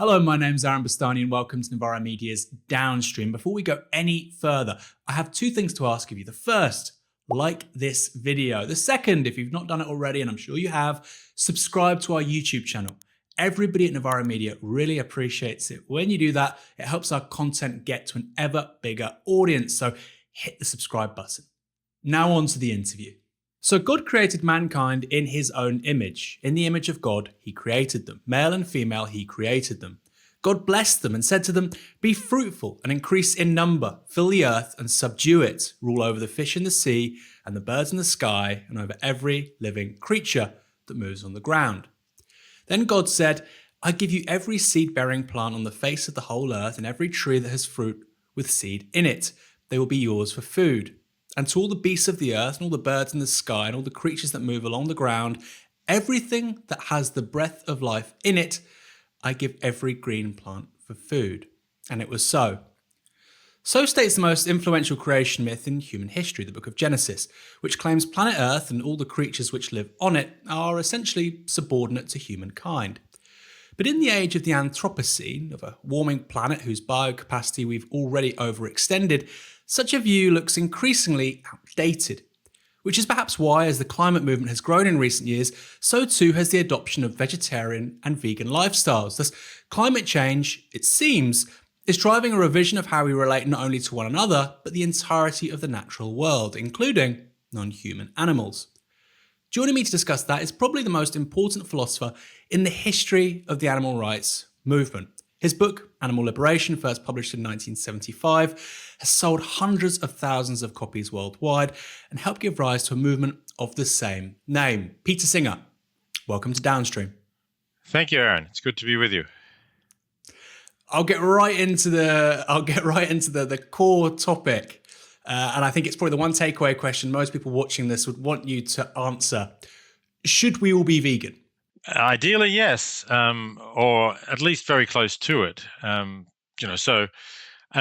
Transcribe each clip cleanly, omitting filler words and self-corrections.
Hello, my name's Bastani and welcome to Novara Media's Downstream. Before we go any further, I have two things to ask of you. The first, like this video. The second, if you've not done it already, and I'm sure you have, subscribe to our YouTube channel. Everybody at Novara Media really appreciates it. When you do that, it helps our content get to an ever bigger audience. So hit the subscribe button. Now on to the interview. So God created mankind in his own image. In the image of God, he created them. Male and female, he created them. God blessed them and said to them, "Be fruitful and increase in number, fill the earth and subdue it, rule over the fish in the sea and the birds in the sky and over every living creature that moves on the ground." Then God said, "I give you every seed-bearing plant on the face of the whole earth and every tree that has fruit with seed in it. They will be yours for food. And to all the beasts of the earth and all the birds in the sky and all the creatures that move along the ground, everything that has the breath of life in it, I give every green plant for food." And it was so. So states the most influential creation myth in human history, the book of Genesis, which claims planet Earth and all the creatures which live on it are essentially subordinate to humankind. But in the age of the Anthropocene, of a warming planet whose biocapacity we've already overextended, such a view looks increasingly outdated. Which is perhaps why, as the climate movement has grown in recent years, so too has the adoption of vegetarian and vegan lifestyles. Thus, climate change, it seems, is driving a revision of how we relate not only to one another, but the entirety of the natural world, including non-human animals. Joining me to discuss that is probably the most important philosopher in the history of the animal rights movement. His book, Animal Liberation, first published in 1975, has sold hundreds of thousands of copies worldwide and helped give rise to a movement of the same name. Peter Singer, welcome to Downstream. Thank you, Aaron. It's good to be with you. I'll get right into the core topic, and I think it's probably the one takeaway question most people watching this would want you to answer. Should we all be vegan? Ideally, yes, or at least very close to it. And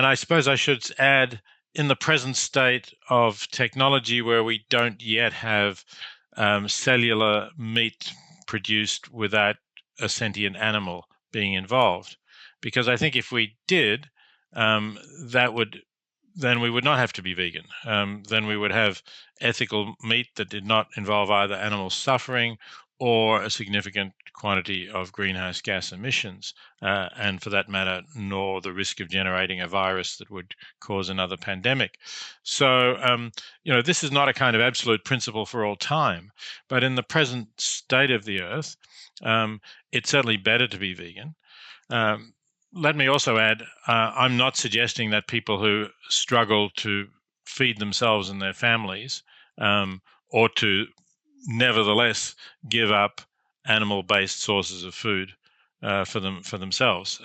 I suppose I should add, in the present state of technology where we don't yet have cellular meat produced without a sentient animal being involved, because I think if we did, then we would not have to be vegan. Then we would have ethical meat that did not involve either animal suffering or a significant quantity of greenhouse gas emissions, and for that matter, nor the risk of generating a virus that would cause another pandemic. So, this is not a kind of absolute principle for all time, but in the present state of the earth, it's certainly better to be vegan. Let me also add, I'm not suggesting that people who struggle to feed themselves and their families ought to nevertheless give up animal-based sources of food for themselves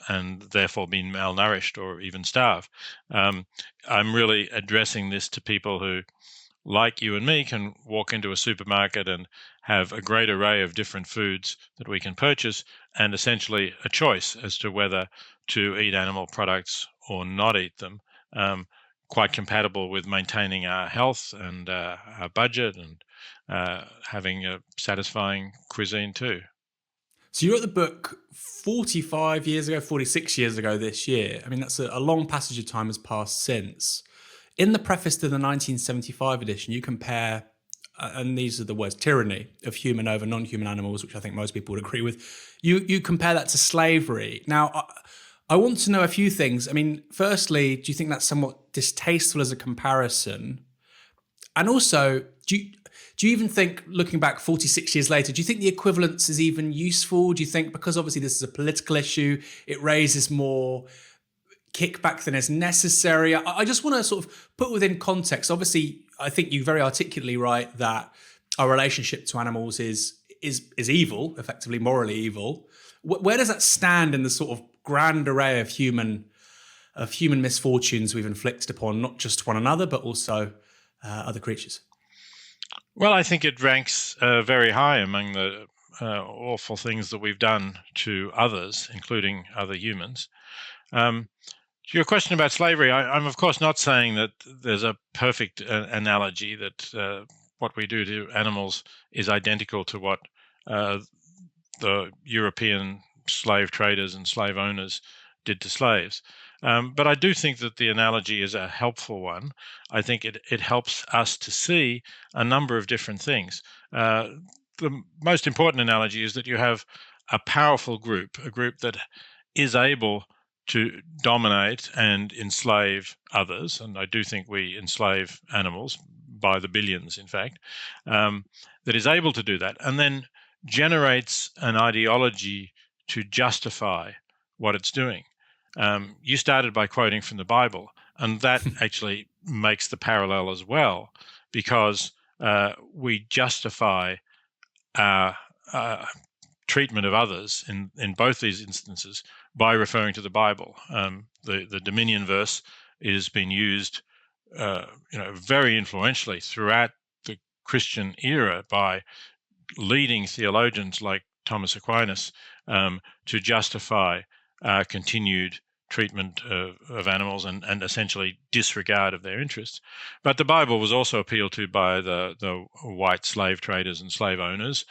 and therefore be malnourished or even starve. I'm really addressing this to people who, like you and me, can walk into a supermarket and have a great array of different foods that we can purchase and essentially a choice as to whether to eat animal products or not eat them, quite compatible with maintaining our health and our budget and having a satisfying cuisine too. So you wrote the book 46 years ago this year. I mean, that's a long passage of time has passed since. In the preface to the 1975 edition, you compare, and these are the words, tyranny of human over non-human animals, which I think most people would agree with. You compare that to slavery. Now, I want to know a few things. I mean, firstly, do you think that's somewhat distasteful as a comparison? And also, do you even think, looking back 46 years later, do you think the equivalence is even useful? Do you think, because obviously this is a political issue, it raises more kickback than is necessary? I just want to sort of put within context. Obviously, I think you very articulately write that our relationship to animals is evil, effectively morally evil. Where does that stand in the sort of grand array of human misfortunes we've inflicted upon not just one another, but also other creatures? Well, I think it ranks very high among the awful things that we've done to others, including other humans. To your question about slavery, I'm of course not saying that there's a perfect analogy, that what we do to animals is identical to what the European slave traders and slave owners did to slaves. But I do think that the analogy is a helpful one. I think it helps us to see a number of different things. The most important analogy is that you have a powerful group, a group that is able to dominate and enslave others. And I do think we enslave animals by the billions, in fact, that is able to do that, and then generates an ideology to justify what it's doing. You started by quoting from the Bible, and that actually makes the parallel as well, because we justify our treatment of others in both these instances by referring to the Bible. The dominion verse has been used very influentially throughout the Christian era by leading theologians like Thomas Aquinas to justify continued treatment of animals and essentially disregard of their interests. But the Bible was also appealed to by the white slave traders and slave owners.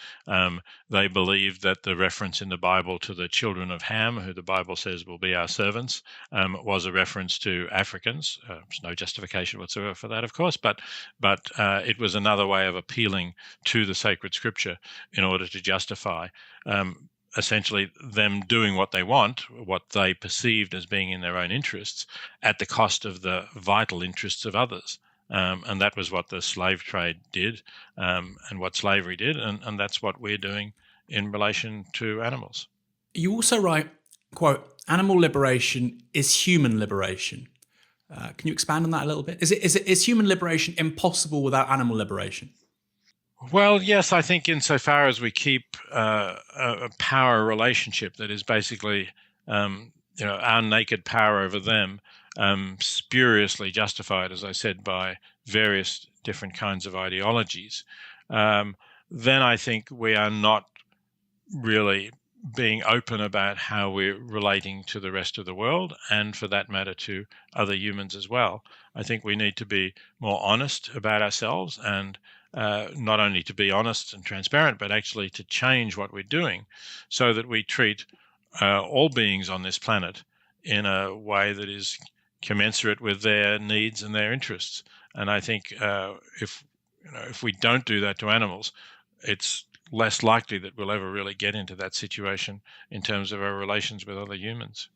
They believed that the reference in the Bible to the children of Ham, who the Bible says will be our servants, was a reference to Africans. There's no justification whatsoever for that, of course, but it was another way of appealing to the sacred scripture in order to justify essentially them doing what they want, what they perceived as being in their own interests, at the cost of the vital interests of others. And that was what the slave trade did, and what slavery did, and that's what we're doing in relation to animals. You also write, quote, "Animal liberation is human liberation." Can you expand on that a little bit? Is human liberation impossible without animal liberation? Well, yes, I think insofar as we keep a power relationship that is basically, our naked power over them, spuriously justified, as I said, by various different kinds of ideologies, then I think we are not really being open about how we're relating to the rest of the world, and for that matter to other humans as well. I think we need to be more honest about ourselves, and not only to be honest and transparent, but actually to change what we're doing so that we treat all beings on this planet in a way that is commensurate with their needs and their interests. And I think if we don't do that to animals, it's less likely that we'll ever really get into that situation in terms of our relations with other humans.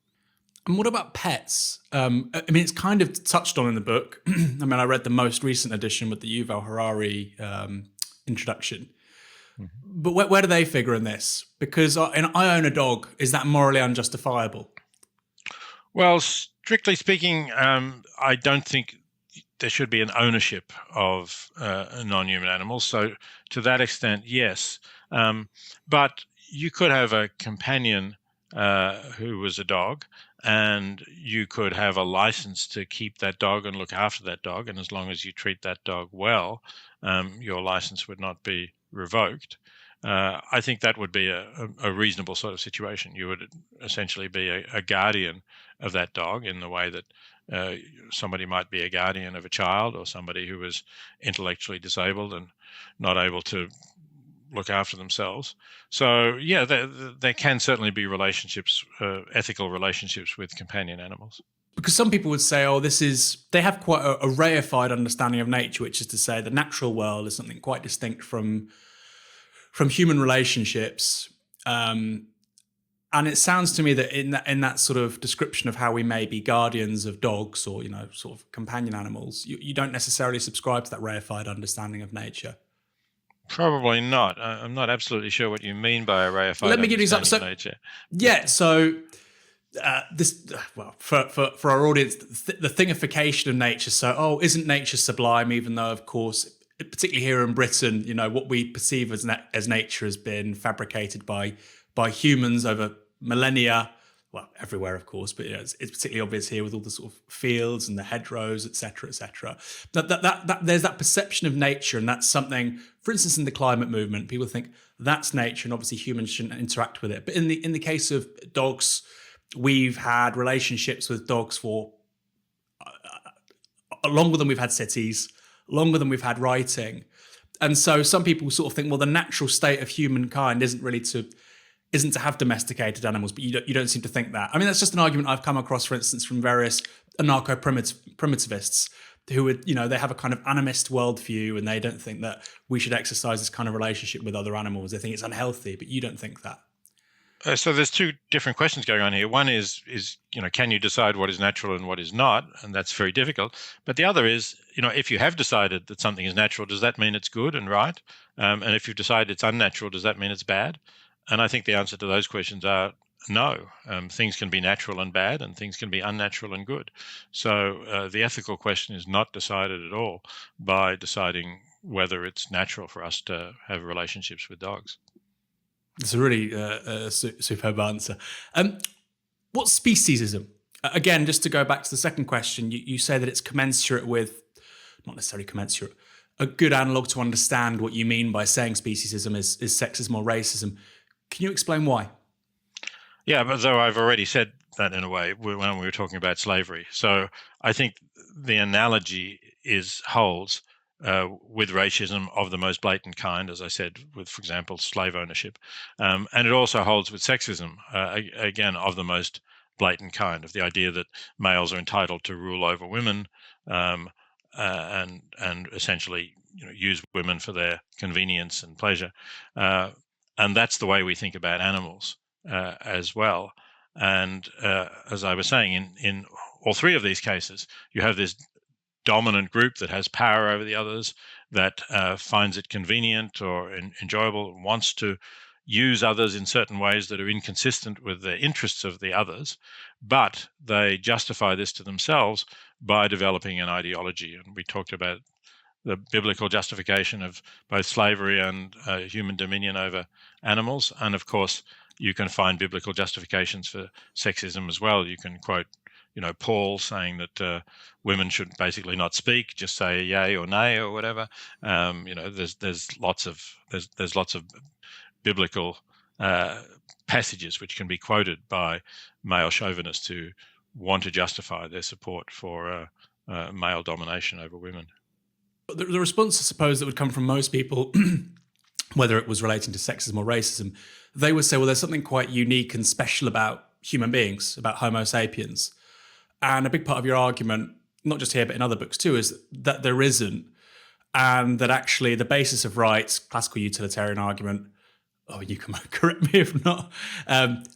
And what about pets? I mean, it's kind of touched on in the book. I mean, I read the most recent edition with the Yuval Harari introduction. Mm-hmm. But where do they figure in this? Because I own a dog. Is that morally unjustifiable? Well, strictly speaking, I don't think there should be an ownership of non-human animals. So to that extent, yes. But you could have a companion who was a dog, and you could have a license to keep that dog and look after that dog. And as long as you treat that dog well, your license would not be revoked. I think that would be a reasonable sort of situation. You would essentially be a guardian of that dog in the way that somebody might be a guardian of a child, or somebody who is intellectually disabled and not able to look after themselves. So, yeah, there can certainly be relationships, ethical relationships with companion animals. Because some people would say, they have quite a reified understanding of nature, which is to say the natural world is something quite distinct from human relationships. And it sounds to me that in that sort of description of how we may be guardians of dogs or, sort of companion animals, you don't necessarily subscribe to that reified understanding of nature. Probably not. I'm not absolutely sure what you mean by a reified understanding of nature. Yeah, so for our audience, the thingification of nature. So, isn't nature sublime? Even though, of course, particularly here in Britain, what we perceive as nature has been fabricated by humans over millennia. Well, everywhere, of course, but it's particularly obvious here with all the sort of fields and the hedgerows, et cetera, et cetera. That there's that perception of nature, and that's something. For instance, in the climate movement, people think that's nature, and obviously humans shouldn't interact with it. But in the case of dogs, we've had relationships with dogs for longer than we've had cities, longer than we've had writing, and so some people sort of think, well, the natural state of humankind isn't really to isn't to have domesticated animals, but you don't seem to think that. I mean, that's just an argument I've come across, for instance, from various anarcho-primitivists who would, they have a kind of animist worldview and they don't think that we should exercise this kind of relationship with other animals. They think it's unhealthy, but you don't think that. So there's two different questions going on here. One is can you decide what is natural and what is not? And that's very difficult. But the other is, if you have decided that something is natural, does that mean it's good and right? And if you've decided it's unnatural, does that mean it's bad? And I think the answer to those questions are no. Things can be natural and bad, and things can be unnatural and good. So the ethical question is not decided at all by deciding whether it's natural for us to have relationships with dogs. It's a really superb answer. What's speciesism? Again, just to go back to the second question, you say that it's commensurate with, not necessarily commensurate, a good analogue to understand what you mean by saying speciesism is sexism or racism. Can you explain why? Yeah, but though I've already said that in a way when we were talking about slavery. So I think the analogy holds with racism of the most blatant kind, as I said, with, for example, slave ownership. And it also holds with sexism, again, of the most blatant kind, of the idea that males are entitled to rule over women and essentially use women for their convenience and pleasure. And that's the way we think about animals as well. And as I was saying, in all three of these cases, you have this dominant group that has power over the others, that finds it convenient or enjoyable, wants to use others in certain ways that are inconsistent with the interests of the others, but they justify this to themselves by developing an ideology. And we talked about the biblical justification of both slavery and human dominion over animals. And of course, you can find biblical justifications for sexism as well. You can quote Paul saying that women should basically not speak, just say yay or nay or whatever. There's lots of biblical passages which can be quoted by male chauvinists who want to justify their support for male domination over women. The response, I suppose, that would come from most people, whether it was relating to sexism or racism, they would say, well, there's something quite unique and special about human beings, about Homo sapiens. And a big part of your argument, not just here, but in other books too, is that there isn't. And that actually the basis of rights, classical utilitarian argument, you can correct me if not,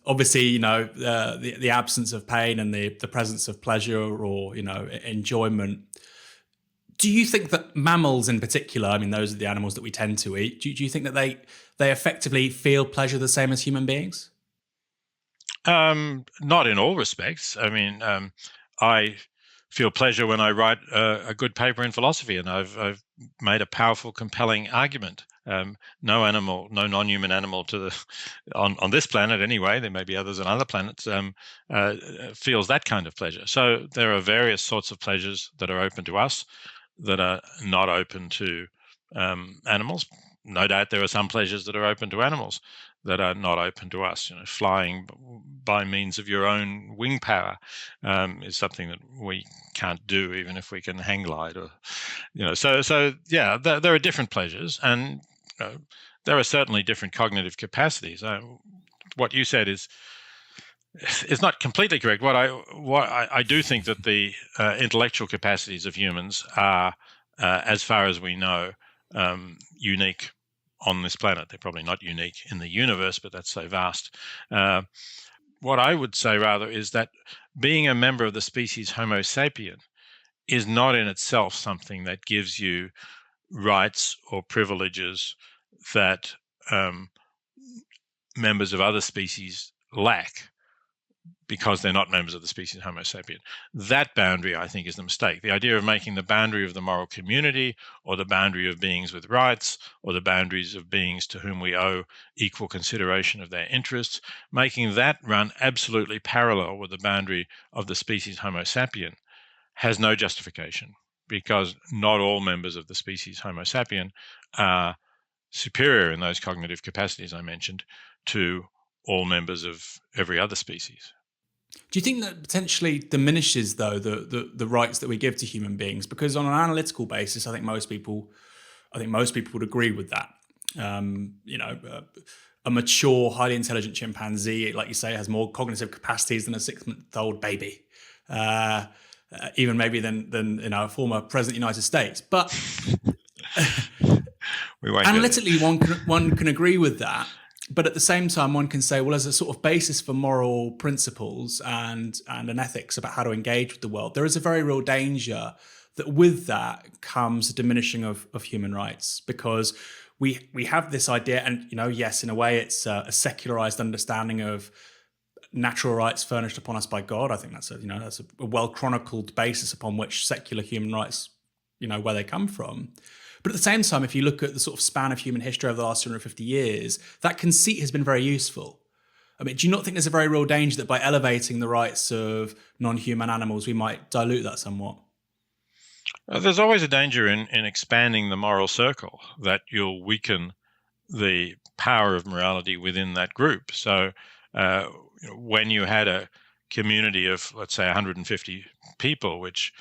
obviously, the absence of pain and the presence of pleasure or, enjoyment. Do you think that mammals in particular, I mean, those are the animals that we tend to eat, do you think that they effectively feel pleasure the same as human beings? Not in all respects. I mean, I feel pleasure when I write a good paper in philosophy, and I've made a powerful, compelling argument. No non-human animal on this planet anyway, there may be others on other planets, feels that kind of pleasure. So there are various sorts of pleasures that are open to us that are not open to animals. No doubt there are some pleasures that are open to animals that are not open to us. Flying by means of your own wing power is something that we can't do, even if we can hang glide. Or, so yeah, there are different pleasures, and there are certainly different cognitive capacities. What you said is not completely correct. What I do think that the intellectual capacities of humans are, as far as we know, unique on this planet. They're probably not unique in the universe, but that's so vast. What I would say rather is that being a member of the species Homo sapien is not in itself something that gives you rights or privileges that members of other species lack, because they're not members of the species Homo sapien. That boundary, I think, is the mistake. The idea of making the boundary of the moral community, or the boundary of beings with rights, or the boundaries of beings to whom we owe equal consideration of their interests, making that run absolutely parallel with the boundary of the species Homo sapien has no justification, because not all members of the species Homo sapien are superior in those cognitive capacities I mentioned to all members of every other species. Do you think that potentially diminishes, though, the rights that we give to human beings? Because on an analytical basis, I think most people would agree with that. a mature, highly intelligent chimpanzee, like you say, has more cognitive capacities than a 6-month-old baby, even maybe than a former president of the United States. But We won't go there. analytically, one can agree with that. But at the same time, one can say, well, as a sort of basis for moral principles and an ethics about how to engage with the world, there is a very real danger that with that comes a diminishing of human rights, because we have this idea, and yes, in a way, it's a secularized understanding of natural rights furnished upon us by God. I think that's a well chronicled basis upon which secular human rights, where they come from. But at the same time, if you look at the sort of span of human history over the last 250 years, that conceit has been very useful. I mean, do you not think there's a very real danger that by elevating the rights of non-human animals, we might dilute that somewhat? There's always a danger in expanding the moral circle, that you'll weaken the power of morality within that group. So when you had a community of, let's say, 150 people, which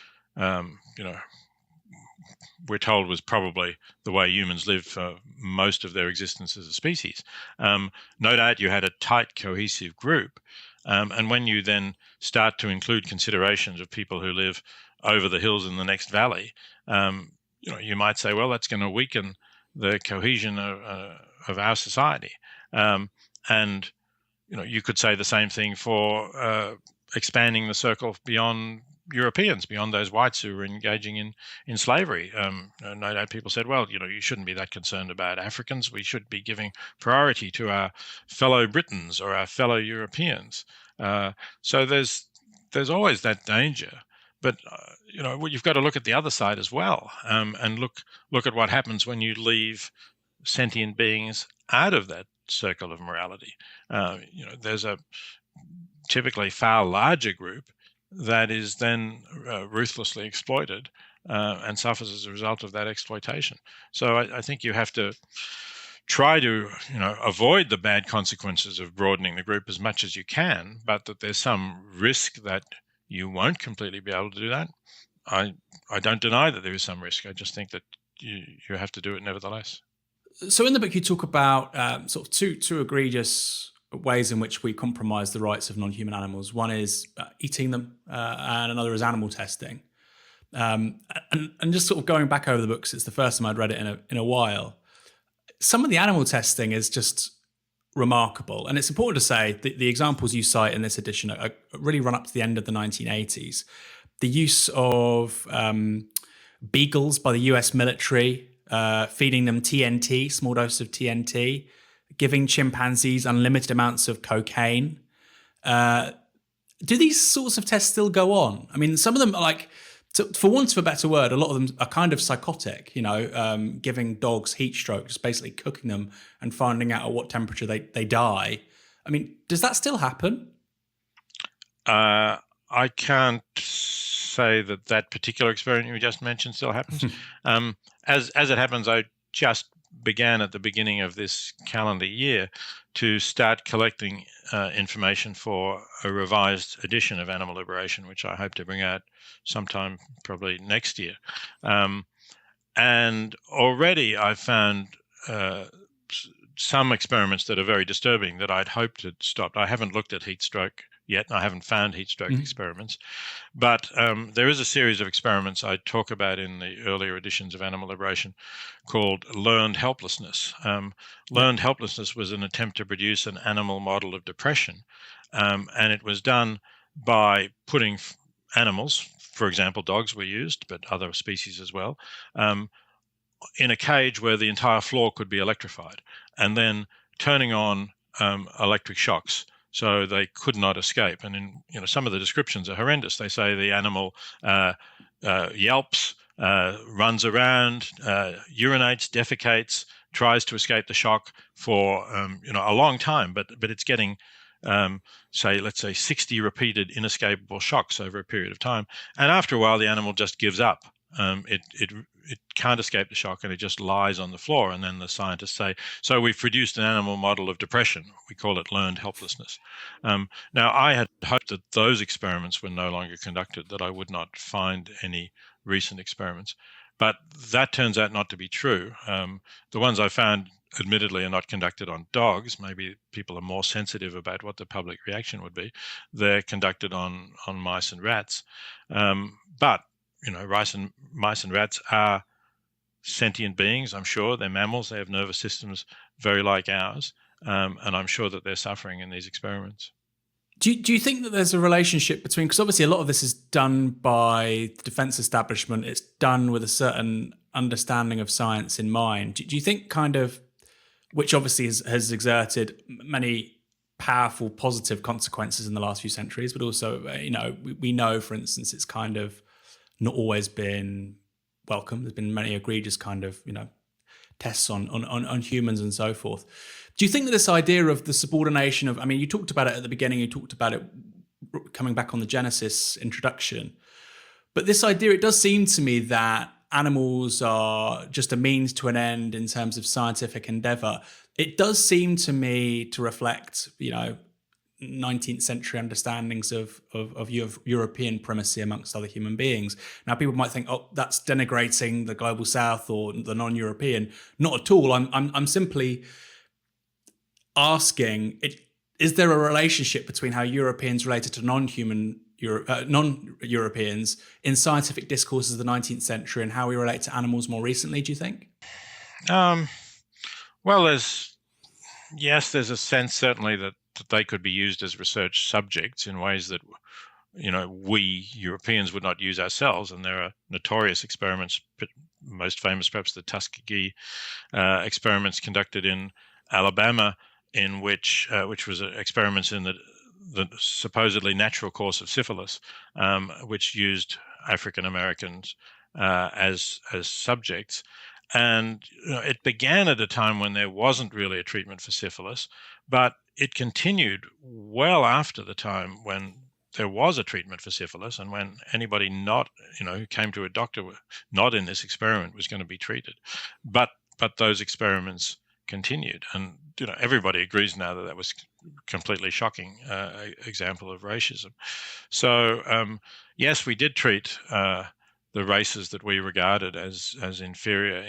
we're told was probably the way humans lived for most of their existence as a species, no doubt you had a tight, cohesive group. And when you then start to include considerations of people who live over the hills in the next valley, you might say, well, that's going to weaken the cohesion of our society. And you could say the same thing for expanding the circle beyond Europeans, beyond those whites who were engaging in slavery. No doubt people said, well, you shouldn't be that concerned about Africans. We should be giving priority to our fellow Britons or our fellow Europeans. So there's always that danger. But you've got to look at the other side as well, and look at what happens when you leave sentient beings out of that circle of morality. There's a typically far larger group that is then ruthlessly exploited and suffers as a result of that exploitation. So I think you have to try to avoid the bad consequences of broadening the group as much as you can, but that there's some risk that you won't completely be able to do that. I don't deny that there is some risk. I just think that you have to do it nevertheless. So in the book, you talk about sort of two egregious ways in which we compromise the rights of non-human animals. One is eating them, and another is animal testing. And just sort of going back over the books, it's the first time I'd read it in a while. Some of the animal testing is just remarkable. And it's important to say that the examples you cite in this edition are really run up to the end of the 1980s. The use of beagles by the US military, feeding them TNT, small doses of TNT, giving chimpanzees unlimited amounts of cocaine. Do these sorts of tests still go on? I mean, some of them are like, for want of a better word, a lot of them are kind of psychotic, giving dogs heat stroke, just basically cooking them and finding out at what temperature they die. I mean, does that still happen? I can't say that particular experiment you just mentioned still happens. As it happens, I just began at the beginning of this calendar year to start collecting information for a revised edition of Animal Liberation, which I hope to bring out sometime probably next year. And already I've found some experiments that are very disturbing that I'd hoped had stopped. I haven't looked at heat stroke yet, and I haven't found heat stroke experiments. But there is a series of experiments I talk about in the earlier editions of Animal Liberation called learned helplessness. Learned helplessness was an attempt to produce an animal model of depression, and it was done by putting animals, for example, dogs were used, but other species as well, in a cage where the entire floor could be electrified, and then turning on electric shocks so they could not escape. And some of the descriptions are horrendous. They say the animal yelps, runs around, urinates, defecates, tries to escape the shock for a long time, but it's getting let's say 60 repeated inescapable shocks over a period of time, and after a while the animal just gives up. It can't escape the shock, and it just lies on the floor. And then the scientists say, so we've produced an animal model of depression. We call it learned helplessness. Now, I had hoped that those experiments were no longer conducted, that I would not find any recent experiments. But that turns out not to be true. The ones I found, admittedly, are not conducted on dogs. Maybe people are more sensitive about what the public reaction would be. They're conducted on mice and rats. But mice and rats are sentient beings. I'm sure they're mammals. They have nervous systems very like ours, and I'm sure that they're suffering in these experiments. Do you think that there's a relationship between, because obviously a lot of this is done by the defense establishment, it's done with a certain understanding of science in mind. Do you think kind of, which obviously has exerted many powerful positive consequences in the last few centuries, but also, we know, for instance, it's kind of not always been welcome. There's been many egregious kind of, tests on humans and so forth. Do you think that this idea of the subordination of, you talked about it at the beginning, you talked about it coming back on the Genesis introduction, but this idea, it does seem to me that animals are just a means to an end in terms of scientific endeavor. It does seem to me to reflect, 19th century understandings of European primacy amongst other human beings. Now, people might think, oh, that's denigrating the global south or the non-European. Not at all. I'm simply asking, is there a relationship between how Europeans related to non-Europeans in scientific discourses of the 19th century and how we relate to animals more recently, do you think? Well, there's a sense certainly that they could be used as research subjects in ways that, we Europeans would not use ourselves. And there are notorious experiments, most famous perhaps the Tuskegee experiments conducted in Alabama, in which was experiments in the supposedly natural course of syphilis, which used African Americans as subjects. And it began at a time when there wasn't really a treatment for syphilis, but it continued well after the time when there was a treatment for syphilis, and when anybody not, who came to a doctor not in this experiment was going to be treated. But those experiments continued, and everybody agrees now that was completely shocking example of racism. So yes, we did treat the races that we regarded as inferior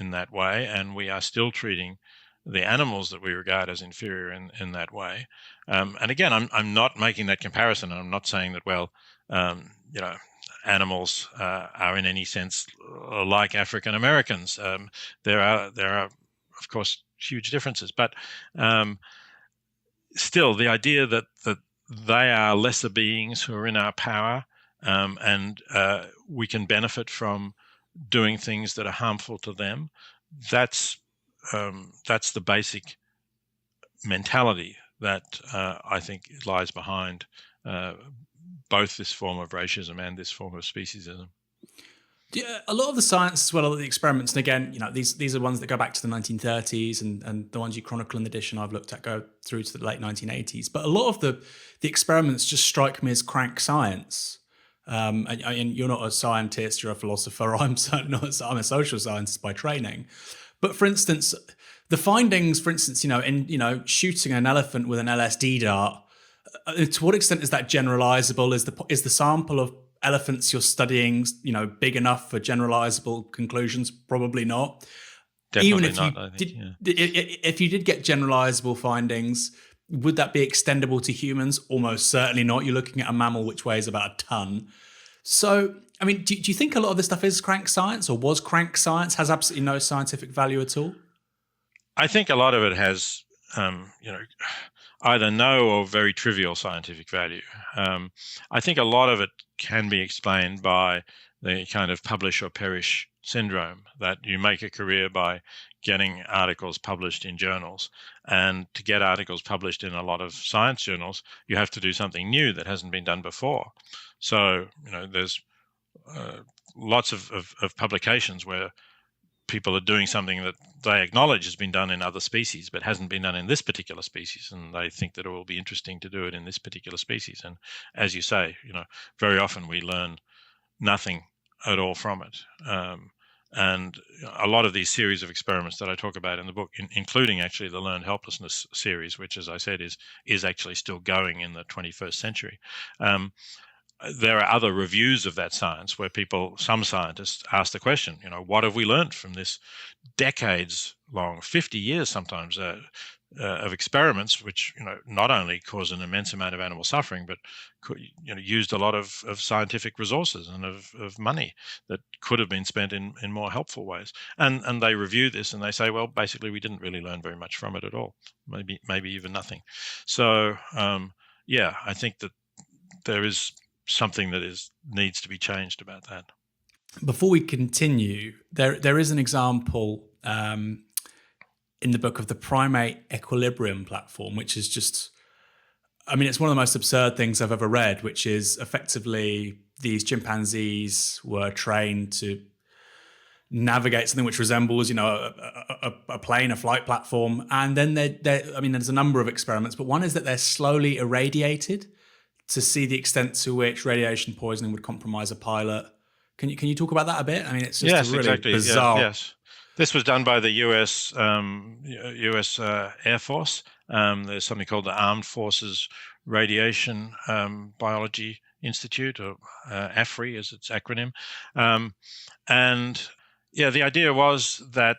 in that way, and we are still treating the animals that we regard as inferior in that way. And again, I'm not making that comparison. I'm not saying that animals are in any sense like African Americans. There are of course huge differences, but still the idea that they are lesser beings who are in our power, and we can benefit from doing things that are harmful to them. That's the basic mentality that I think lies behind both this form of racism and this form of speciesism. Yeah, a lot of the science as well, the experiments, and again, these are ones that go back to the 1930s, and the ones you chronicle in the edition I've looked at go through to the late 1980s. But a lot of the experiments just strike me as crank science. And you're not a scientist, you're a philosopher. I'm certainly not. I'm a social scientist by training. But for instance, the findings, in shooting an elephant with an LSD dart, to what extent is that generalizable? Is the sample of elephants you're studying, big enough for generalizable conclusions? Probably not. Definitely not. If you did get generalizable findings, would that be extendable to humans? Almost certainly not. You're looking at a mammal which weighs about a ton. So, do you think a lot of this stuff is crank science, or was crank science, has absolutely no scientific value at all? I think a lot of it has, either no or very trivial scientific value. I think a lot of it can be explained by the kind of publish or perish syndrome, that you make a career by getting articles published in journals. And to get articles published in a lot of science journals, you have to do something new that hasn't been done before. So, there's lots of publications where people are doing something that they acknowledge has been done in other species, but hasn't been done in this particular species. And they think that it will be interesting to do it in this particular species. And as you say, very often we learn nothing at all from it. And a lot of these series of experiments that I talk about in the book, including actually the learned helplessness series, which, as I said, is actually still going in the 21st century, there are other reviews of that science where some scientists ask the question, what have we learned from this decades long, 50 years sometimes, of experiments which not only caused an immense amount of animal suffering, but used a lot of scientific resources and of money that could have been spent in more helpful ways. And they review this and they say, well, basically we didn't really learn very much from it at all, maybe even nothing. So I think that there is something that needs to be changed about that. Before we continue, there is an example in the book of the primate equilibrium platform, which is just, it's one of the most absurd things I've ever read, which is effectively these chimpanzees were trained to navigate something which resembles, a plane, a flight platform. And then there's a number of experiments, but one is that they're slowly irradiated to see the extent to which radiation poisoning would compromise a pilot. Can you talk about that a bit? It's just a really bizarre. Yes. This was done by the U.S. Air Force. There's something called the Armed Forces Radiation Biology Institute, or AFRI as its acronym. The idea was that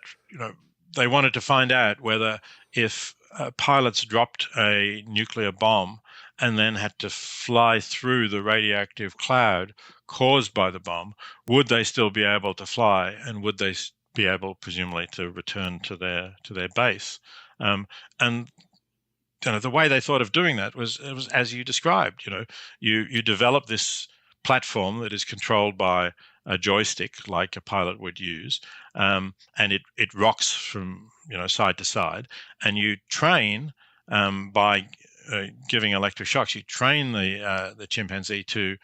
they wanted to find out whether if pilots dropped a nuclear bomb and then had to fly through the radioactive cloud caused by the bomb, would they still be able to fly, and would they be able, presumably, to return to their base? And the way they thought of doing that was as you described. You develop this platform that is controlled by a joystick, like a pilot would use, and it rocks from side to side, and you train by giving electric shocks. You train the chimpanzee to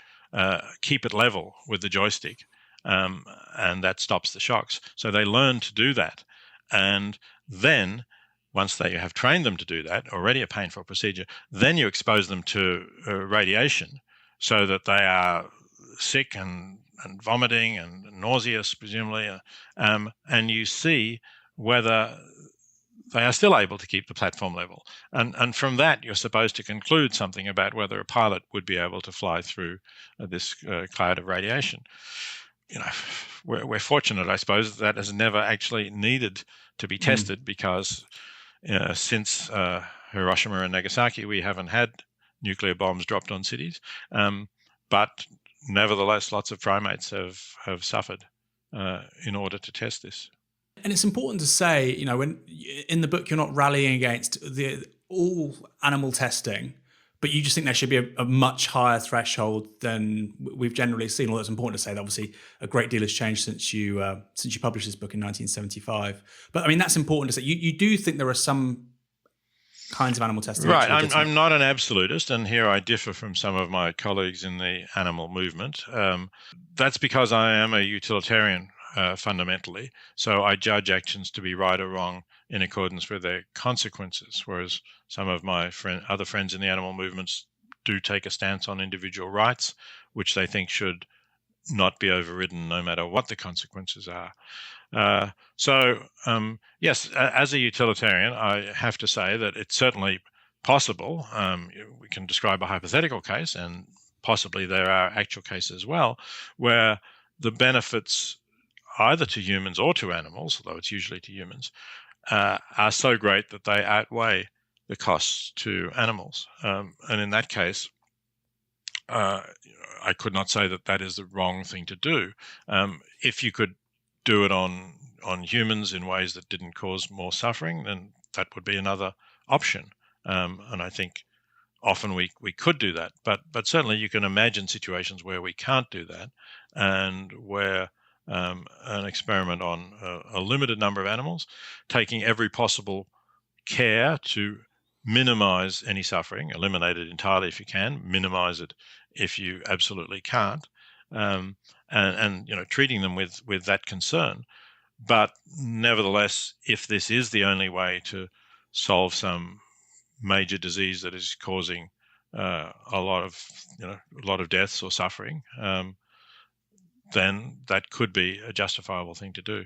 keep it level with the joystick, and that stops the shocks. So they learn to do that, and then once they have trained them to do that, already a painful procedure, then you expose them to radiation so that they are sick and vomiting and nauseous, presumably, and you see whether they are still able to keep the platform level. And from that, you're supposed to conclude something about whether a pilot would be able to fly through this cloud of radiation. We're fortunate, I suppose, that has never actually needed to be tested because since Hiroshima and Nagasaki, we haven't had nuclear bombs dropped on cities. But nevertheless, lots of primates have suffered in order to test this. And it's important to say, when in the book, you're not rallying against all animal testing, but you just think there should be a much higher threshold than we've generally seen. Although it's important to say that obviously a great deal has changed since you published this book in 1975. But that's important to say. You do think there are some kinds of animal testing. Right. I'm not an absolutist, and here I differ from some of my colleagues in the animal movement. That's because I am a utilitarian fundamentally, so I judge actions to be right or wrong in accordance with their consequences, whereas some of my other friends in the animal movements do take a stance on individual rights, which they think should not be overridden no matter what the consequences are. Yes, as a utilitarian, I have to say that it's certainly possible. We can describe a hypothetical case, and possibly there are actual cases as well, where the benefits either to humans or to animals, although it's usually to humans, are so great that they outweigh the costs to animals. And in that case, I could not say that that is the wrong thing to do. If you could do it on humans in ways that didn't cause more suffering, then that would be another option. And I think often we could do that. But certainly you can imagine situations where we can't do that, and where an experiment on a limited number of animals, taking every possible care to minimize any suffering, eliminate it entirely if you can, minimize it if you absolutely can't, and treating them with that concern. But nevertheless, if this is the only way to solve some major disease that is causing a lot of deaths or suffering, then that could be a justifiable thing to do.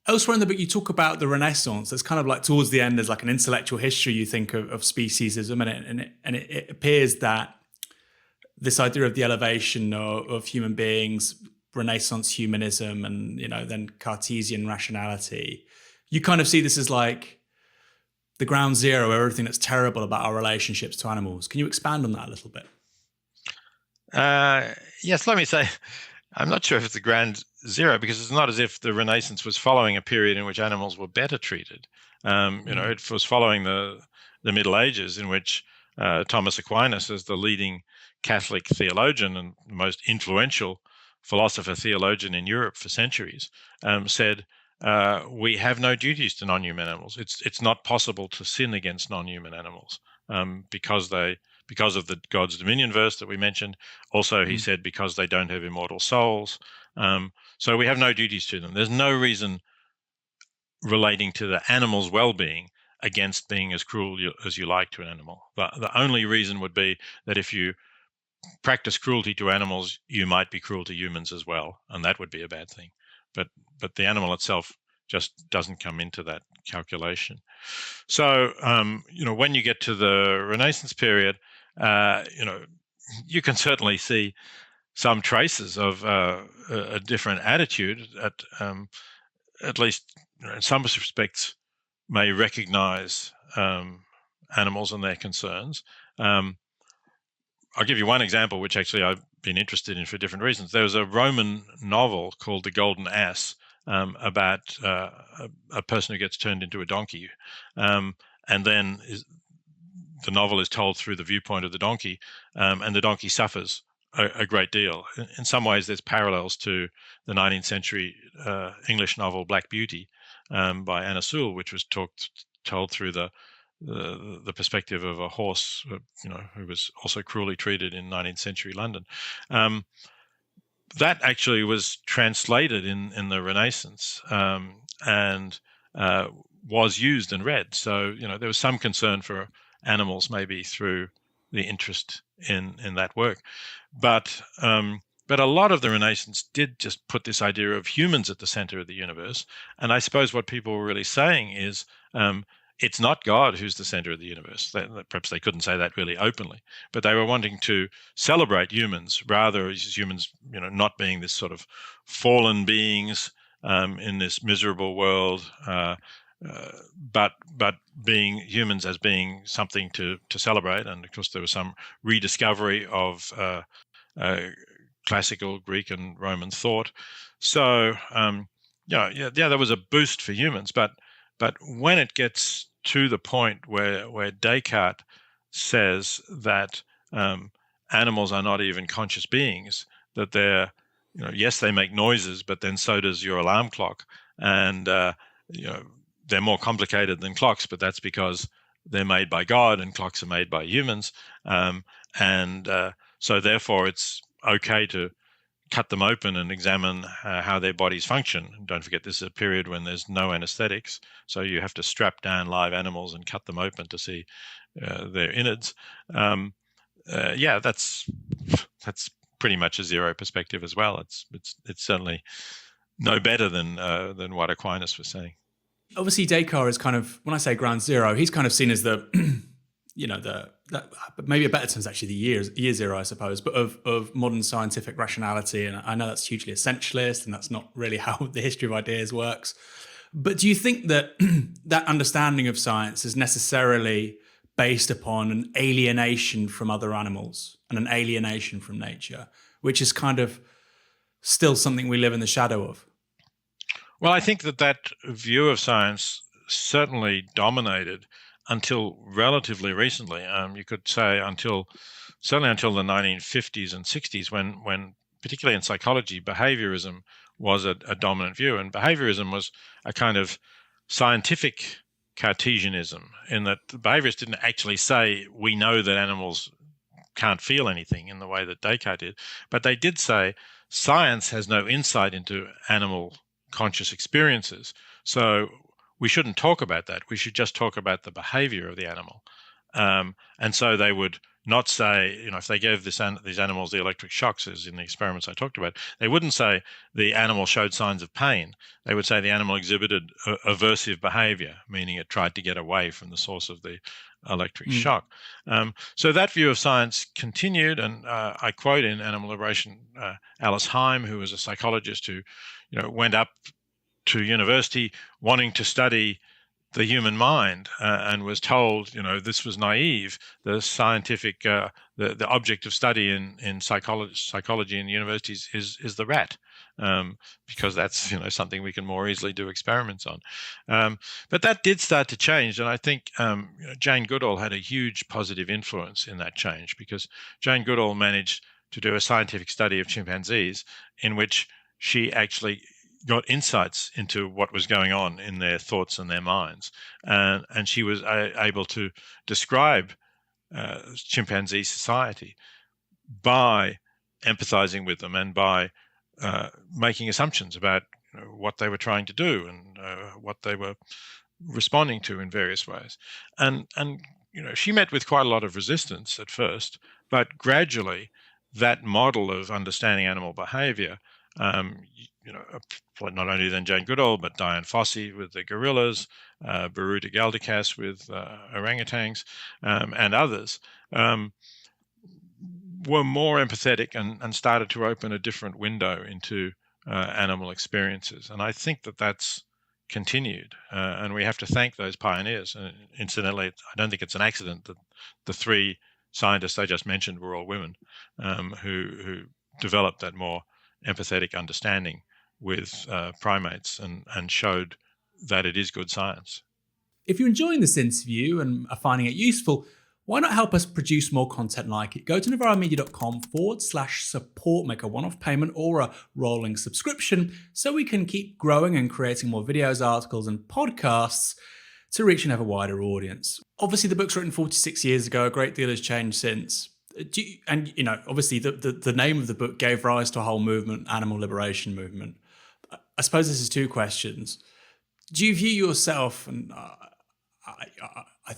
Elsewhere in the book, you talk about the Renaissance. There's kind of like towards the end, there's like an intellectual history, you think, of speciesism, and it appears that this idea of the elevation of human beings, Renaissance humanism, and then Cartesian rationality. You kind of see this as like the ground zero of everything that's terrible about our relationships to animals. Can you expand on that a little bit? Yes, let me say, I'm not sure if it's the ground zero, because it's not as if the Renaissance was following a period in which animals were better treated. It was following the Middle Ages, in which Thomas Aquinas, as the leading Catholic theologian and most influential philosopher theologian in Europe for centuries, said, we have no duties to non-human animals. It's not possible to sin against non-human animals because of the God's dominion verse that we mentioned. Also, he said, because they don't have immortal souls. So we have no duties to them. There's no reason relating to the animal's well-being against being as cruel as you like to an animal. The only reason would be that if you practice cruelty to animals, you might be cruel to humans as well, and that would be a bad thing. But the animal itself just doesn't come into that calculation. So, when you get to the Renaissance period, you can certainly see some traces of a different attitude at least in some respects, may recognize animals and their concerns. I'll give you one example, which actually I've been interested in for different reasons. There was a Roman novel called The Golden Ass about a person who gets turned into a donkey. And then the novel is told through the viewpoint of the donkey, and the donkey suffers a great deal. In some ways, there's parallels to the 19th century English novel Black Beauty by Anna Sewell, which was told through the perspective of a horse, who was also cruelly treated in 19th century London. That actually was translated in the Renaissance and was used and read. So, there was some concern for animals maybe through the interest in that work. But a lot of the Renaissance did just put this idea of humans at the center of the universe. And I suppose what people were really saying is it's not God who's the center of the universe. Perhaps they couldn't say that really openly, but they were wanting to celebrate humans rather as humans, not being this sort of fallen beings in this miserable world, but being humans as being something to celebrate. And of course, there was some rediscovery of classical Greek and Roman thought. So, there was a boost for humans. But when it gets to the point where Descartes says that animals are not even conscious beings, that they're, yes, they make noises, but then so does your alarm clock, and they're more complicated than clocks, but that's because they're made by God and clocks are made by humans. So therefore it's okay to cut them open and examine how their bodies function. And don't forget, this is a period when there's no anesthetics, so you have to strap down live animals and cut them open to see their innards. That's pretty much a zero perspective as well. It's certainly no better than what Aquinas was saying. Obviously, Descartes is kind of, when I say ground zero, he's kind of seen as the, maybe a better term is actually the year zero, I suppose, but of modern scientific rationality. And I know that's hugely essentialist, and that's not really how the history of ideas works. But do you think that that understanding of science is necessarily based upon an alienation from other animals and an alienation from nature, which is kind of still something we live in the shadow of? Well, I think that view of science certainly dominated until relatively recently. You could say certainly until the 1950s and 60s, when particularly in psychology, behaviorism was a dominant view. And behaviorism was a kind of scientific Cartesianism, in that the behaviorists didn't actually say, we know that animals can't feel anything in the way that Descartes did, but they did say science has no insight into animal conscious experiences. So we shouldn't talk about that. We should just talk about the behavior of the animal. And so they would not say, if they gave these animals the electric shocks, as in the experiments I talked about, they wouldn't say the animal showed signs of pain. They would say the animal exhibited aversive behavior, meaning it tried to get away from the source of the electric shock. So that view of science continued, and I quote in Animal Liberation Alice Heim, who was a psychologist who, went up to university wanting to study the human mind and was told, this was naive. The scientific, the object of study in psychology in universities is the rat, because that's something we can more easily do experiments on. But that did start to change, and I think Jane Goodall had a huge positive influence in that change, because Jane Goodall managed to do a scientific study of chimpanzees in which she actually got insights into what was going on in their thoughts and their minds. And she was able to describe chimpanzee society by empathizing with them and by making assumptions about what they were trying to do and what they were responding to in various ways. And she met with quite a lot of resistance at first, but gradually that model of understanding animal behavior, not only then Jane Goodall, but Diane Fossey with the gorillas, Baru de Galdikas with orangutans, and others, were more empathetic and started to open a different window into animal experiences. And I think that that's continued, and we have to thank those pioneers. Incidentally, I don't think it's an accident that the three scientists I just mentioned were all women who developed that more empathetic understanding with primates and showed that it is good science. If you're enjoying this interview and are finding it useful, why not help us produce more content like it? Go to novaramedia.com/support, make a one-off payment or a rolling subscription so we can keep growing and creating more videos, articles, and podcasts to reach an ever wider audience. Obviously, the book's written 46 years ago. A great deal has changed since. Obviously, the name of the book gave rise to a whole movement, animal liberation movement. I suppose this is two questions. Do you view yourself, and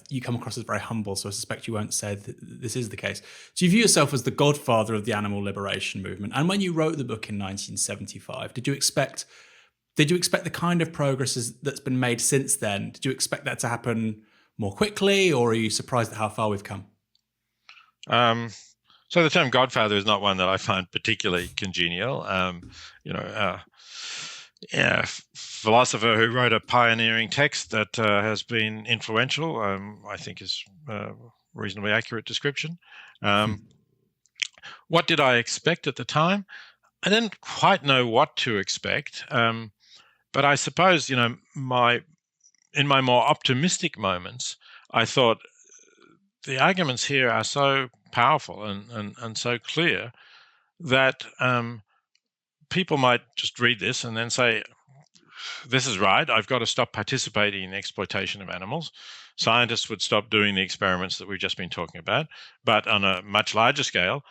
you come across as very humble, so I suspect you won't say that this is the case. Do you view yourself as the godfather of the animal liberation movement? And when you wrote the book in 1975, did you expect the kind of progress that's been made since then? Did you expect that to happen more quickly, or are you surprised at how far we've come? So the term godfather is not one that I find particularly congenial. Philosopher who wrote a pioneering text that has been influential, I think is a reasonably accurate description. What did I expect at the time? I didn't quite know what to expect, but I suppose, in my more optimistic moments, I thought the arguments here are so powerful and so clear that people might just read this and then say, this is right, I've got to stop participating in the exploitation of animals. Scientists would stop doing the experiments that we've just been talking about. But on a much larger scale,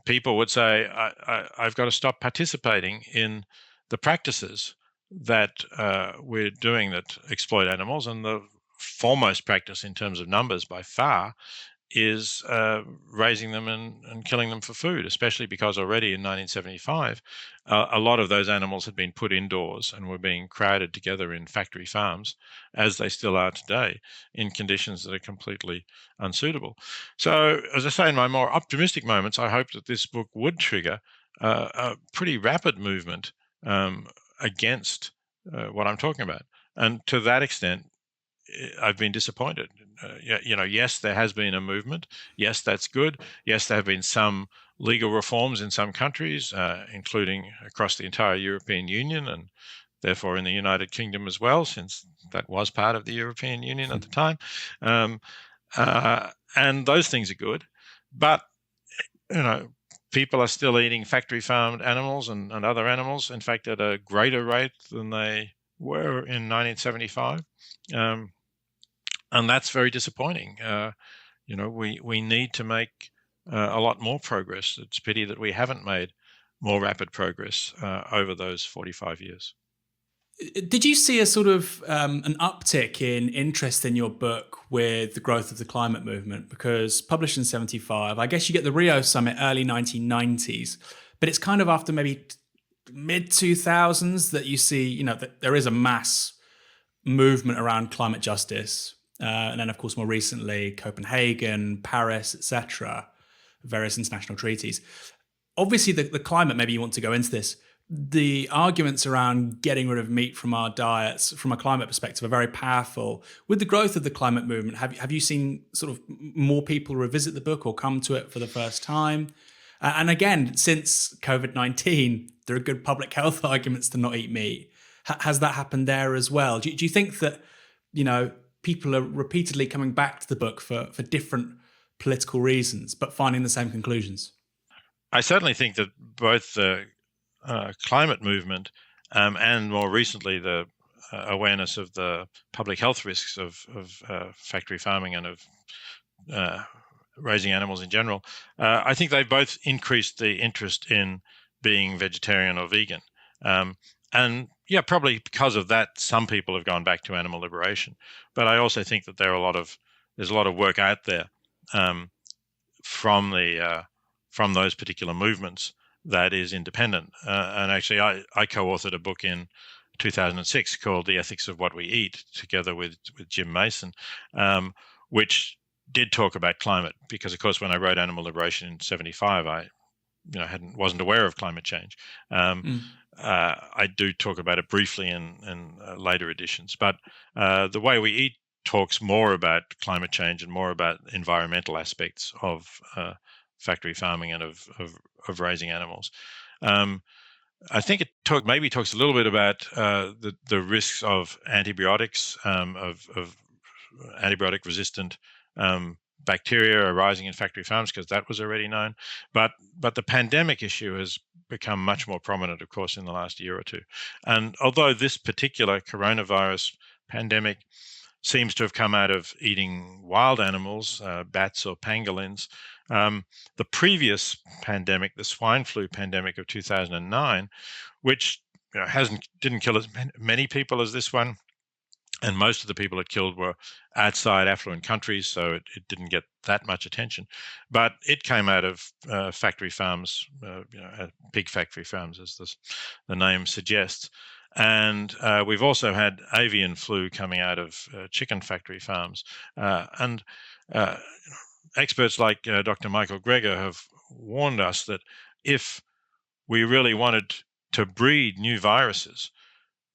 people would say, I've got to stop participating in the practices that we're doing that exploit animals. And the foremost practice in terms of numbers by far is raising them and killing them for food, especially because already in 1975, a lot of those animals had been put indoors and were being crowded together in factory farms, as they still are today, in conditions that are completely unsuitable. So, as I say, in my more optimistic moments, I hope that this book would trigger a pretty rapid movement against what I'm talking about. And to that extent, I've been disappointed. Yes, there has been a movement. Yes, that's good. Yes, there have been some legal reforms in some countries, including across the entire European Union and therefore in the United Kingdom as well, since that was part of the European Union at the time. And those things are good. But, people are still eating factory farmed animals and other animals, in fact, at a greater rate than they were in 1975. And that's very disappointing. We need to make a lot more progress. It's a pity that we haven't made more rapid progress over those 45 years. Did you see a sort of an uptick in interest in your book with the growth of the climate movement? Because published in 75, I guess you get the Rio summit early 1990s, but it's kind of after maybe mid 2000s that you see, that there is a mass movement around climate justice. and then, of course, more recently, Copenhagen, Paris, etc., various international treaties. Obviously, the climate, maybe you want to go into this, the arguments around getting rid of meat from our diets from a climate perspective are very powerful. With the growth of the climate movement, have you seen sort of more people revisit the book or come to it for the first time? And again, since COVID-19, there are good public health arguments to not eat meat. Has that happened there as well? Do you think that, people are repeatedly coming back to the book for different political reasons, but finding the same conclusions? I certainly think that both the climate movement and more recently the awareness of the public health risks of factory farming and of raising animals in general, I think they both increased the interest in being vegetarian or vegan. And yeah, probably because of that, some people have gone back to animal liberation. But I also think that there's a lot of work out there from those particular movements that is independent. And actually, I co-authored a book in 2006 called "The Ethics of What We Eat," together with Jim Mason, which did talk about climate. Because, of course, when I wrote Animal Liberation in '75, I wasn't aware of climate change. I do talk about it briefly in later editions, but The Way We Eat talks more about climate change and more about environmental aspects of factory farming and of raising animals. I think it talks a little bit about the risks of antibiotics, of antibiotic resistant bacteria arising in factory farms, because that was already known. But the pandemic issue has become much more prominent, of course, in the last year or two. And although this particular coronavirus pandemic seems to have come out of eating wild animals, bats or pangolins, the previous pandemic, the swine flu pandemic of 2009, which didn't kill as many people as this one, and most of the people it killed were outside affluent countries, so it didn't get that much attention. But it came out of factory farms, pig factory farms, as the name suggests. And we've also had avian flu coming out of chicken factory farms. And experts like Dr. Michael Greger have warned us that if we really wanted to breed new viruses,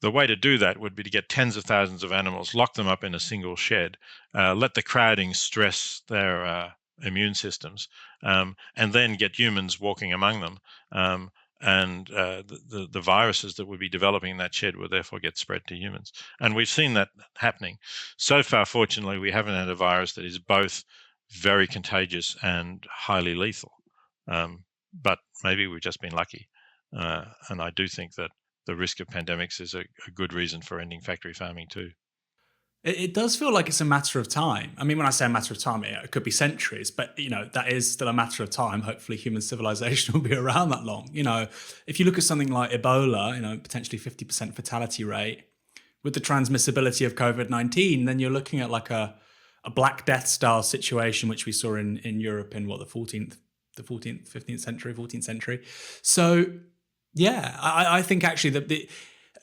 the way to do that would be to get tens of thousands of animals, lock them up in a single shed, let the crowding stress their immune systems, and then get humans walking among them. And the viruses that would be developing in that shed would therefore get spread to humans. And we've seen that happening. So far, fortunately, we haven't had a virus that is both very contagious and highly lethal. But maybe we've just been lucky. And I do think that the risk of pandemics is a good reason for ending factory farming too. It does feel like it's a matter of time. I mean, when I say a matter of time, it could be centuries, but that is still a matter of time. Hopefully, human civilization will be around that long. If you look at something like Ebola, potentially 50% fatality rate, with the transmissibility of COVID-19, then you're looking at like a Black Death style situation, which we saw in Europe in the 14th, 15th century, 14th century. So yeah, I think actually that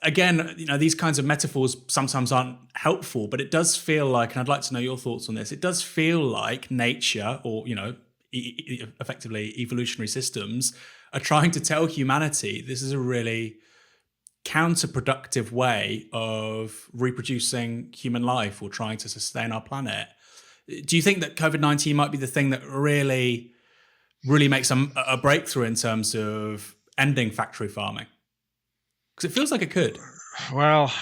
again, these kinds of metaphors sometimes aren't helpful, but it does feel like, and I'd like to know your thoughts on this, it does feel like nature or, effectively evolutionary systems are trying to tell humanity this is a really counterproductive way of reproducing human life or trying to sustain our planet. Do you think that COVID-19 might be the thing that really makes a breakthrough in terms of ending factory farming? Because it feels like it could. Well,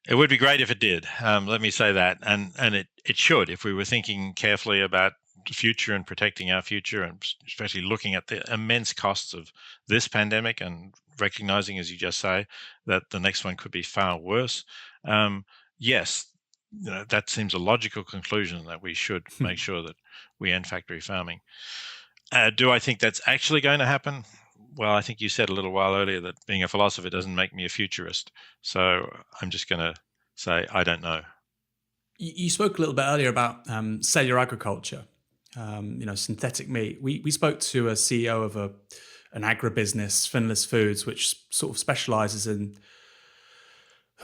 it would be great if it did. Let me say that, and it should, if we were thinking carefully about the future and protecting our future, and especially looking at the immense costs of this pandemic and recognizing, as you just say, that the next one could be far worse. Yes, that seems a logical conclusion, that we should make sure that we end factory farming. Do I think that's actually going to happen? Well, I think you said a little while earlier that being a philosopher doesn't make me a futurist. So I'm just going to say I don't know. You spoke a little bit earlier about cellular agriculture, synthetic meat. We spoke to a CEO of an agribusiness, Finless Foods, which sort of specializes in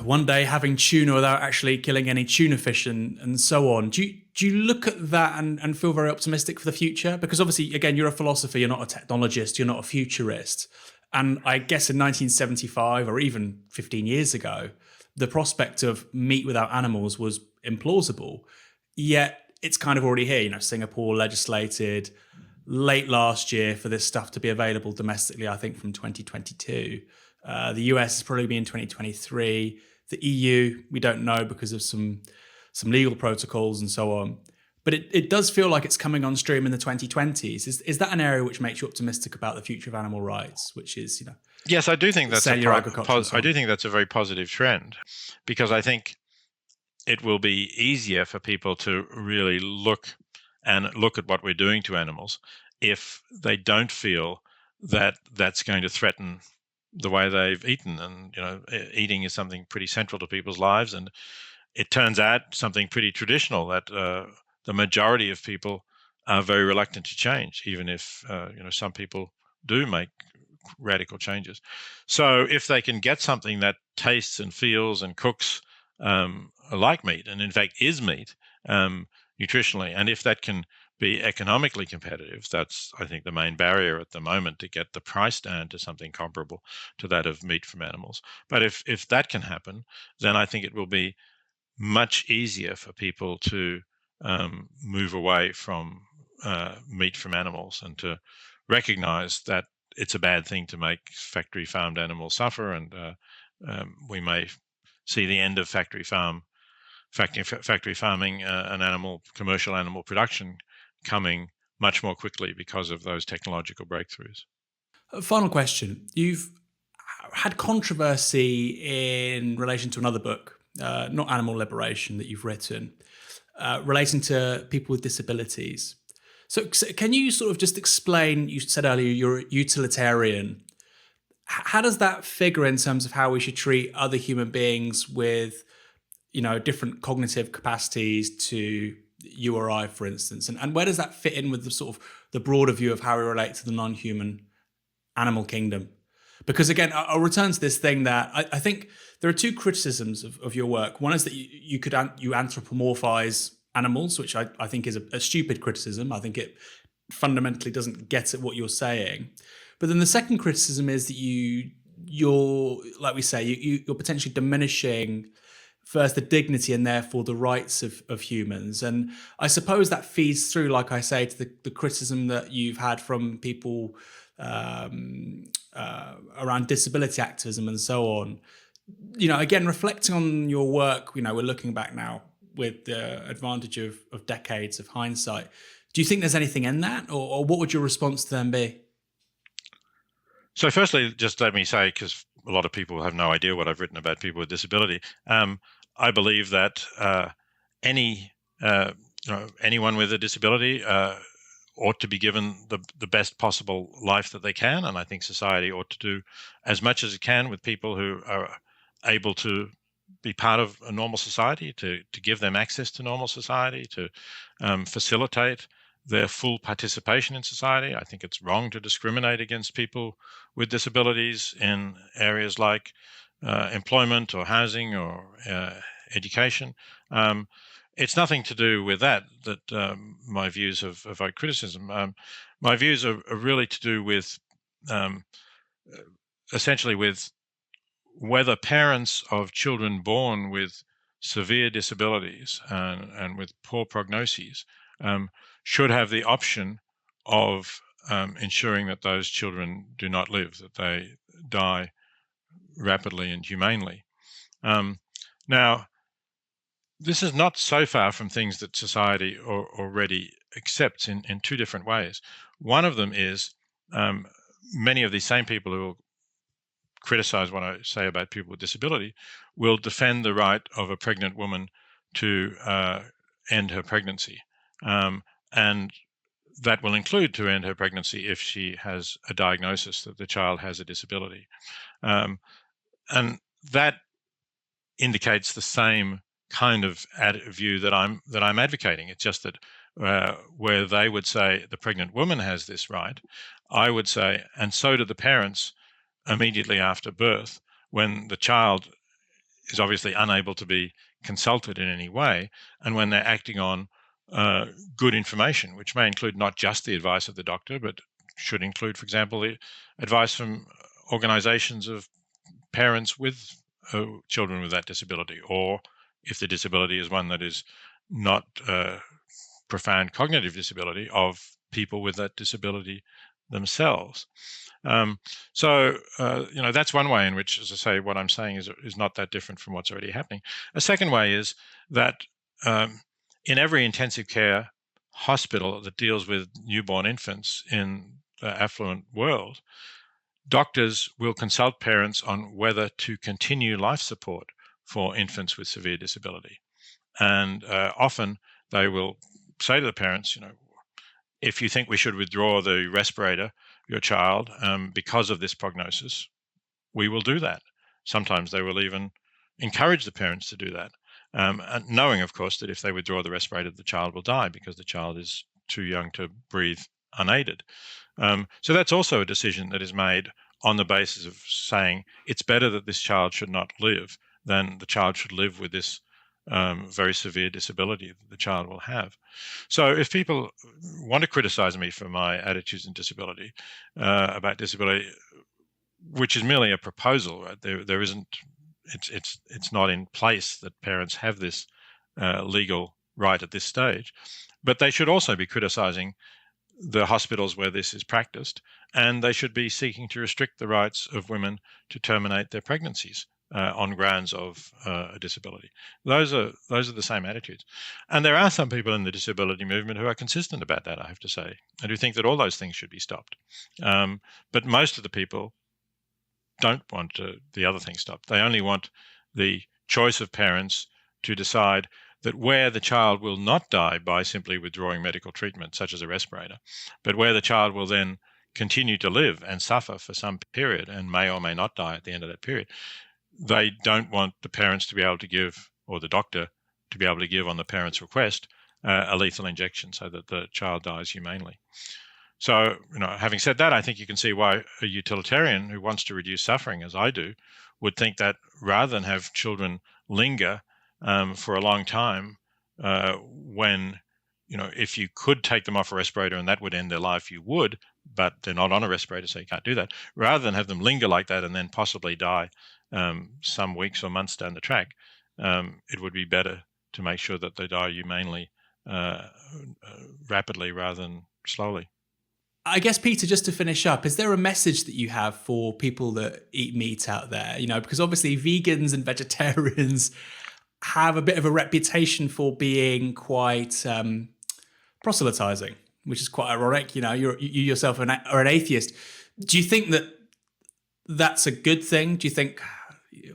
one day having tuna without actually killing any tuna fish and so on. Do you look at that and feel very optimistic for the future? Because obviously, again, you're a philosopher, you're not a technologist, you're not a futurist. And I guess in 1975 or even 15 years ago, the prospect of meat without animals was implausible. Yet it's kind of already here. You know, Singapore legislated late last year for this stuff to be available domestically, I think from 2022. The US is probably be in 2023. The EU, we don't know because of some legal protocols and so on. But it does feel like it's coming on stream in the 2020s. Is that an area which makes you optimistic about the future of animal rights, which is, you know, Yes, I do think that's cellular agriculture and so I on? do think that's a very positive trend, because I think it will be easier for people to really look at what we're doing to animals if they don't feel that that's going to threaten the way they've eaten. And eating is something pretty central to people's lives, and it turns out something pretty traditional that the majority of people are very reluctant to change, even if some people do make radical changes. So if they can get something that tastes and feels and cooks like meat, and in fact is meat nutritionally, and if that can be economically competitive, that's, I think, the main barrier at the moment, to get the price down to something comparable to that of meat from animals. But if that can happen, then I think it will be much easier for people to move away from meat from animals, and to recognize that it's a bad thing to make factory farmed animals suffer. And we may see the end of factory farming and commercial animal production coming much more quickly because of those technological breakthroughs. Final question. You've had controversy in relation to another book, not Animal Liberation, that you've written, relating to people with disabilities. So can you sort of just explain, you said earlier you're a utilitarian. How does that figure in terms of how we should treat other human beings with, you know, different cognitive capacities to you or I, for instance? And where does that fit in with the sort of the broader view of how we relate to the non-human animal kingdom? Because again, I'll return to this thing that I think there are two criticisms of your work. One is that you anthropomorphize animals, which I think is a stupid criticism. I think it fundamentally doesn't get at what you're saying. But then the second criticism is that you're like we say, you're potentially diminishing first the dignity and therefore the rights of humans. And I suppose that feeds through, like I say, to the criticism that you've had from people around disability activism and so on. You know, again, reflecting on your work, you know, we're looking back now with the advantage of decades of hindsight. Do you think there's anything in that, or what would your response to them be? So firstly, just let me say, because a lot of people have no idea what I've written about people with disability, I believe that any anyone with a disability ought to be given the best possible life that they can, and I think society ought to do as much as it can with people who are able to be part of a normal society, to give them access to normal society, to facilitate their full participation in society. I think it's wrong to discriminate against people with disabilities in areas like employment or housing or education. It's nothing to do with that my views have evoked criticism. My views are really to do with essentially with whether parents of children born with severe disabilities and with poor prognoses should have the option of ensuring that those children do not live, that they die rapidly and humanely. Now, this is not so far from things that society already accepts in two different ways. One of them is many of these same people who will criticize what I say about people with disability will defend the right of a pregnant woman to end her pregnancy. And that will include to end her pregnancy if she has a diagnosis that the child has a disability. And that indicates the same kind of view that I'm advocating. It's just that where they would say the pregnant woman has this right, I would say, and so do the parents immediately after birth, when the child is obviously unable to be consulted in any way, and when they're acting on good information, which may include not just the advice of the doctor, but should include, for example, the advice from organizations of parents with children with that disability, or if the disability is one that is not profound cognitive disability, of people with that disability themselves. That's one way in which, as I say, what I'm saying is not that different from what's already happening. A second way is that in every intensive care hospital that deals with newborn infants in the affluent world, doctors will consult parents on whether to continue life support for infants with severe disability. And often they will say to the parents, if you think we should withdraw the respirator, your child, because of this prognosis, we will do that. Sometimes they will even encourage the parents to do that, and knowing, of course, that if they withdraw the respirator, the child will die because the child is too young to breathe unaided. So that's also a decision that is made on the basis of saying it's better that this child should not live than the child should live with this very severe disability that the child will have. So if people want to criticize me for my attitudes in disability, about disability, which is merely a proposal, right? There isn't, it's not in place that parents have this legal right at this stage, but they should also be criticizing the hospitals where this is practiced, and they should be seeking to restrict the rights of women to terminate their pregnancies on grounds of a disability. Those are the same attitudes. And there are some people in the disability movement who are consistent about that, I have to say, and who think that all those things should be stopped. But most of the people don't want the other things stopped. They only want the choice of parents to decide that where the child will not die by simply withdrawing medical treatment, such as a respirator, but where the child will then continue to live and suffer for some period and may or may not die at the end of that period, they don't want the parents to be able to give, or the doctor to be able to give on the parent's request, a lethal injection so that the child dies humanely. So, having said that, I think you can see why a utilitarian who wants to reduce suffering, as I do, would think that rather than have children linger for a long time, when, if you could take them off a respirator and that would end their life, you would, but they're not on a respirator, so you can't do that. Rather than have them linger like that and then possibly die some weeks or months down the track, it would be better to make sure that they die humanely, rapidly rather than slowly. I guess, Peter, just to finish up, is there a message that you have for people that eat meat out there? Because obviously vegans and vegetarians have a bit of a reputation for being quite proselytizing, which is quite ironic. You yourself are an atheist. Do you think that that's a good thing? Do you think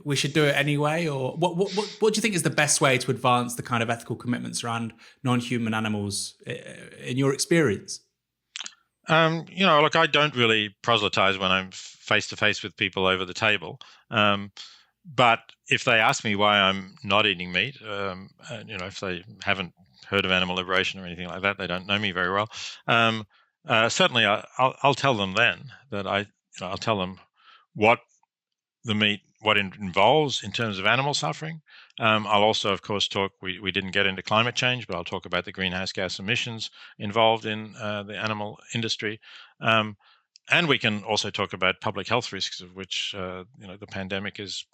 we should do it anyway? Or what do you think is the best way to advance the kind of ethical commitments around non-human animals in your experience? Look, I don't really proselytize when I'm face to face with people over the table. But if they ask me why I'm not eating meat, if they haven't heard of animal liberation or anything like that, they don't know me very well. Certainly, I'll tell them then that I'll tell them what it involves in terms of animal suffering. I'll also, of course, talk. We didn't get into climate change, but I'll talk about the greenhouse gas emissions involved in the animal industry. And we can also talk about public health risks, of which the pandemic is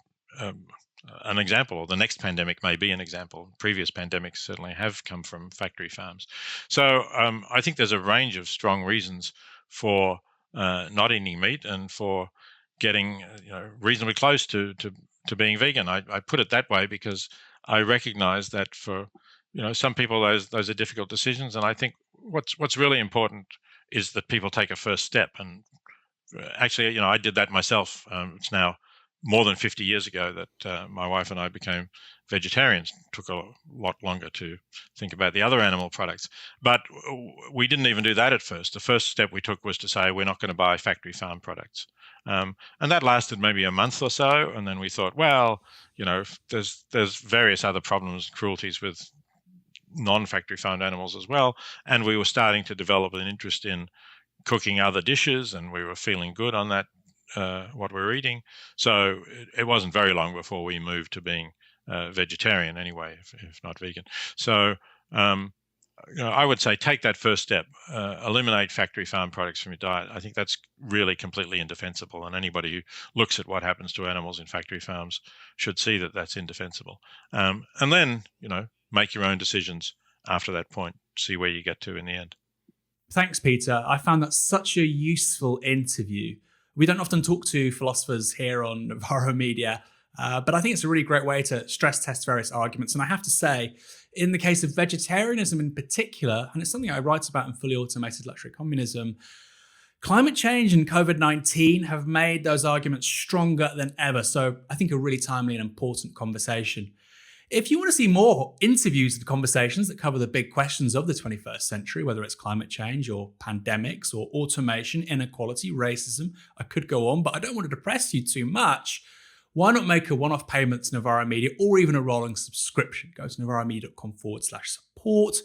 an example, or the next pandemic may be an example. Previous pandemics certainly have come from factory farms. So I think there's a range of strong reasons for not eating meat and for getting reasonably close to being vegan. I put it that way because I recognize that for some people those are difficult decisions, and I think what's really important is that people take a first step. And actually, I did that myself. It's now more than 50 years ago that my wife and I became vegetarians. It took a lot longer to think about the other animal products. But we didn't even do that at first. The first step we took was to say we're not going to buy factory farm products. And that lasted maybe a month or so. And then we thought, well, there's various other problems, cruelties with non-factory farmed animals as well. And we were starting to develop an interest in cooking other dishes, and we were feeling good on that what we're eating. So it wasn't very long before we moved to being vegetarian anyway, if not vegan. So I would say take that first step, eliminate factory farm products from your diet. I think that's really completely indefensible, and anybody who looks at what happens to animals in factory farms should see that that's indefensible. And then, make your own decisions after that point, see where you get to in the end. Thanks, Peter. I found that such a useful interview. We don't often talk to philosophers here on Novara Media, but I think it's a really great way to stress test various arguments. And I have to say, in the case of vegetarianism in particular, and it's something I write about in Fully Automated Luxury Communism, climate change and COVID-19 have made those arguments stronger than ever. So I think a really timely and important conversation. If you want to see more interviews and conversations that cover the big questions of the 21st century, whether it's climate change or pandemics or automation, inequality, racism, I could go on, but I don't want to depress you too much. Why not make a one-off payment to Novara Media or even a rolling subscription? Go to novaramedia.com/support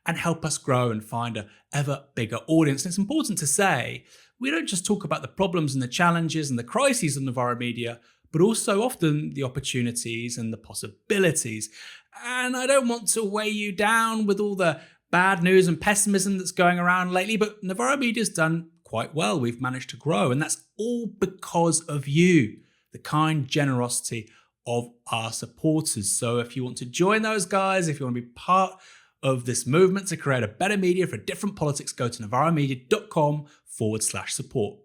and help us grow and find an ever bigger audience. And it's important to say, we don't just talk about the problems and the challenges and the crises of Novara Media, but also often the opportunities and the possibilities. And I don't want to weigh you down with all the bad news and pessimism that's going around lately, but Novara Media's done quite well. We've managed to grow, and that's all because of you, the kind generosity of our supporters. So if you want to join those guys, if you want to be part of this movement to create a better media for different politics, go to novaramedia.com/support.